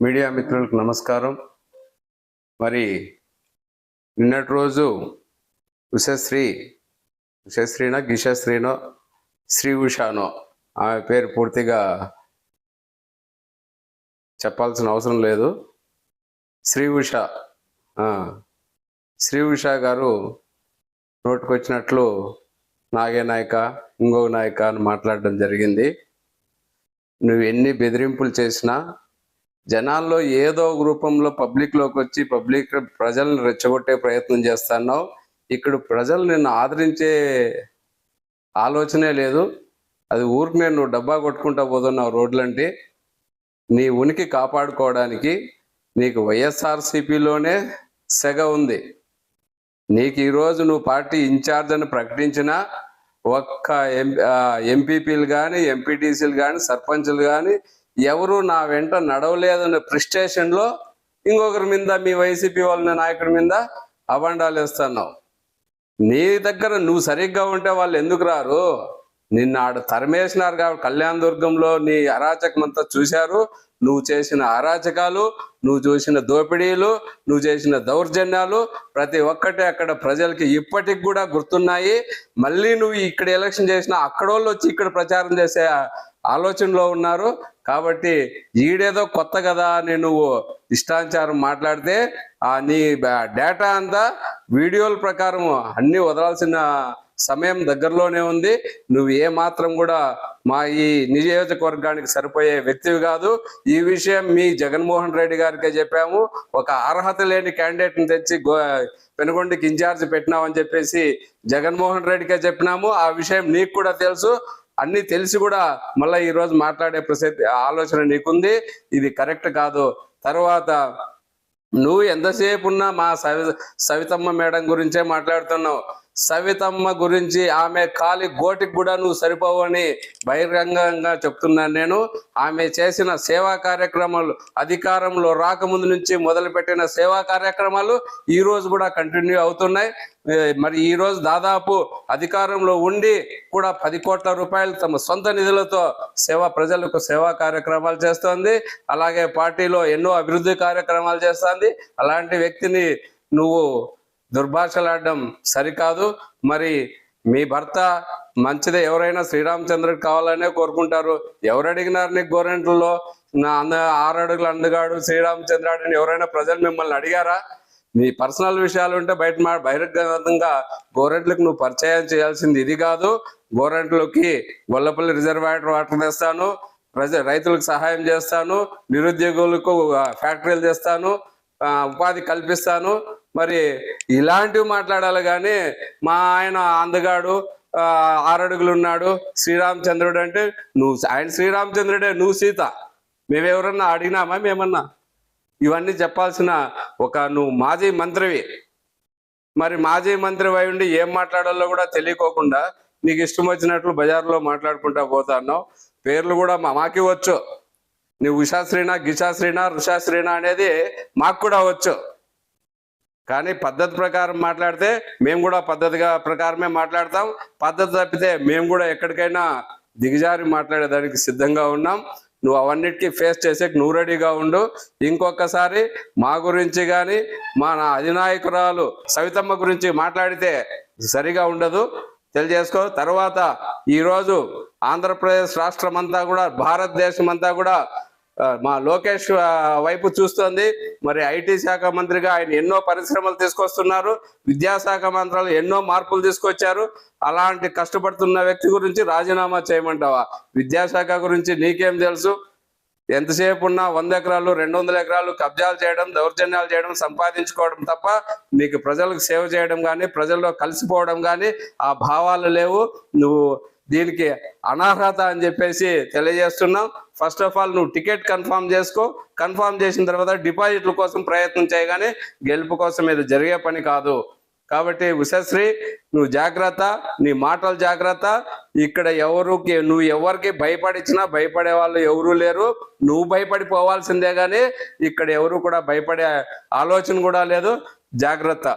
Media మిత్రులకు నమస్కారం. మరి నిన్నటి రోజు ఉషశ్రీనో గిషశ్రీనో శ్రీ ఉషానో ఆమె పేరు పూర్తిగా చెప్పాల్సిన అవసరం లేదు. శ్రీ ఉష గారు నోటుకొచ్చినట్లు నాగే నాయక ఇంకొక నాయక అని మాట్లాడడం జరిగింది. నువ్వు ఎన్ని బెదిరింపులు చేసినా జనాల్లో ఏదో రూపంలో పబ్లిక్లోకి వచ్చి ప్రజలను రెచ్చగొట్టే ప్రయత్నం చేస్తున్నావు. ఇక్కడ ప్రజలు నిన్ను ఆదరించే ఆలోచనే లేదు. అది ఊరికి నువ్వు డబ్బా కొట్టుకుంటా పోతున్నావు రోడ్లంటే. నీ ఉనికి కాపాడుకోవడానికి నీకు వైఎస్ఆర్సీపీలోనే సెగ ఉంది. నీకు ఈరోజు నువ్వు పార్టీ ఇన్ఛార్జ్ అని ప్రకటించిన ఒక్క ఎంపీపీలు కానీ ఎంపీటీసీలు కానీ సర్పంచులు కానీ ఎవరు నా వెంట నడవలేదన్న ఫ్రస్ట్రేషన్లో ఇంకొకరి మీద మీ వైసీపీ వాళ్ళ నాయకుడి మీద అబండాలు వేస్తున్నావు. నీ దగ్గర నువ్వు సరిగ్గా ఉంటే వాళ్ళు ఎందుకు రారు? నిన్న ఆడ తరిమేసినారు కాబట్టి కళ్యాణ దుర్గంలో నీ అరాచకం అంతా చూశారు. నువ్వు చేసిన అరాచకాలు, నువ్వు చూసిన దోపిడీలు, నువ్వు చేసిన దౌర్జన్యాలు ప్రతి ఒక్కటి అక్కడ ప్రజలకి ఇప్పటికి కూడా గుర్తున్నాయి. మళ్ళీ నువ్వు ఇక్కడ ఎలక్షన్ చేసినా అక్కడోళ్ళు వచ్చి ఇక్కడ ప్రచారం చేసే ఆలోచనలో ఉన్నారు. కాబట్టి ఈడేదో కొత్త కదా అని నువ్వు ఇష్టానుసారం మాట్లాడితే నీ డేటా అంతా వీడియోల ప్రకారం అన్నీ వదలాల్సిన సమయం దగ్గరలోనే ఉంది. నువ్వు ఏ మాత్రం కూడా మా ఈ నియోజకవర్గానికి సరిపోయే వ్యక్తివి కాదు. ఈ విషయం మీ జగన్మోహన్ రెడ్డి గారికే చెప్పాము. ఒక అర్హత లేని క్యాండిడేట్ని తెచ్చి పెనుగొండకి ఇన్ఛార్జ్ పెట్టినామని చెప్పేసి జగన్మోహన్ రెడ్డికే చెప్పినాము. ఆ విషయం నీకు కూడా తెలుసు. అన్ని తెలిసి కూడా మళ్ళీ ఈరోజు మాట్లాడే ఆలోచన నీకుంది. ఇది కరెక్ట్ కాదు. తర్వాత నువ్వు ఎంతసేపు ఉన్నా మా సవితమ్మ మేడం గురించే మాట్లాడుతున్నావు. సవితమ్మ గురించి ఆమె కాలి గోటికి కూడా నువ్వు సరిపోవని బహిరంగంగా చెప్తున్నాను నేను. ఆమె చేసిన సేవా కార్యక్రమాలు, అధికారంలో రాకముందు నుంచి మొదలుపెట్టిన సేవా కార్యక్రమాలు ఈ రోజు కూడా కంటిన్యూ అవుతున్నాయి. మరి ఈ రోజు దాదాపు అధికారంలో ఉండి కూడా 10 కోట్ల రూపాయలు తమ సొంత నిధులతో ప్రజలకు సేవా కార్యక్రమాలు చేస్తోంది. అలాగే పార్టీలో ఎన్నో అభివృద్ధి కార్యక్రమాలు చేస్తోంది. అలాంటి వ్యక్తిని నువ్వు దుర్భాషలాడడం సరికాదు. మరి మీ భర్త మంచిదే, ఎవరైనా శ్రీరామచంద్రుడికి కావాలనే కోరుకుంటారు. ఎవరు అడిగినారు నీకు గోరెంట్లలో 6 అడుగుల అందగాడు శ్రీరామచంద్రుడిని ఎవరైనా ప్రజలు మిమ్మల్ని అడిగారా? నీ పర్సనల్ విషయాలు ఉంటే బహిరంగంగా గోరెంట్లకు నువ్వు పరిచయం చేయాల్సింది ఇది కాదు. గోరెంట్లకి గొల్లపల్లి రిజర్వాయర్ వాటర్ తెస్తాను, రైతులకు సహాయం చేస్తాను, నిరుద్యోగులకు ఫ్యాక్టరీలు చేస్తాను, ఉపాధి కల్పిస్తాను. మరి ఇలాంటివి మాట్లాడాలి కానీ మా ఆయన అందగాడు 6 అడుగులు ఉన్నాడు శ్రీరామచంద్రుడు అంటే ఆయన శ్రీరామచంద్రుడే, నువ్వు సీత. మేమెవరన్నా అడిగినామా? మేమన్నా ఇవన్నీ చెప్పాల్సిన నువ్వు మాజీ మంత్రివి. మరి మాజీ మంత్రి అయి ఉండి ఏం మాట్లాడాలో కూడా తెలియకోకుండా నీకు ఇష్టం వచ్చినట్లు బజార్లో మాట్లాడుకుంటా పోతాన్నావు. పేర్లు కూడా మాకి వచ్చు. నువ్వు ఉషాశ్రీనా గిషాశ్రీనా రుషాశ్రీనా అనేది మాకు కూడా వచ్చు. కానీ పద్ధతి ప్రకారం మాట్లాడితే మేము కూడా ప్రకారమే మాట్లాడతాం. పద్ధతి తప్పితే మేము కూడా ఎక్కడికైనా దిగజారి మాట్లాడేదానికి సిద్ధంగా ఉన్నాం. నువ్వు అవన్నిటికీ ఫేస్ చేసే నువ్వు రెడీగా ఉండు. ఇంకొకసారి మా గురించి కానీ మా అధినాయకురాలు సవితమ్మ గురించి మాట్లాడితే సరిగా ఉండదు, తెలియజేసుకో. తర్వాత ఈరోజు ఆంధ్రప్రదేశ్ రాష్ట్రం అంతా కూడా, భారతదేశం అంతా కూడా మా లోకేష్ వైపు చూస్తుంది. మరి ఐటీ శాఖ మంత్రిగా ఆయన ఎన్నో పరిశ్రమలు తీసుకొస్తున్నారు. విద్యాశాఖ మంత్రాలు ఎన్నో మార్పులు తీసుకొచ్చారు. అలాంటి కష్టపడుతున్న వ్యక్తి గురించి రాజీనామా చేయమంటావా? విద్యాశాఖ గురించి నీకేం తెలుసు? ఎంతసేపు ఉన్నా 100 ఎకరాలు 200 ఎకరాలు కబ్జాలు చేయడం, దౌర్జన్యాలు చేయడం, సంపాదించుకోవడం తప్ప నీకు ప్రజలకు సేవ చేయడం కానీ ప్రజల్లో కలిసిపోవడం కానీ ఆ భావాలు లేవు. నువ్వు దీనికి అనర్హత అని చెప్పేసి తెలియజేస్తున్నాం. ఫస్ట్ ఆఫ్ ఆల్ నువ్వు టికెట్ కన్ఫర్మ్ చేసుకో. కన్ఫర్మ్ చేసిన తర్వాత డిపాజిట్ల కోసం ప్రయత్నం చేయగానే గెలుపు కోసం ఇది జరిగే పని కాదు. కాబట్టి ఉషశ్రీ నువ్వు జాగ్రత్త, నీ మాటలు జాగ్రత్త. ఇక్కడ నువ్వు ఎవరికి భయపడిచ్చినా భయపడే వాళ్ళు ఎవరూ లేరు. నువ్వు భయపడిపోవాల్సిందే కానీ ఇక్కడ ఎవరు కూడా భయపడే ఆలోచన కూడా లేదు. జాగ్రత్త.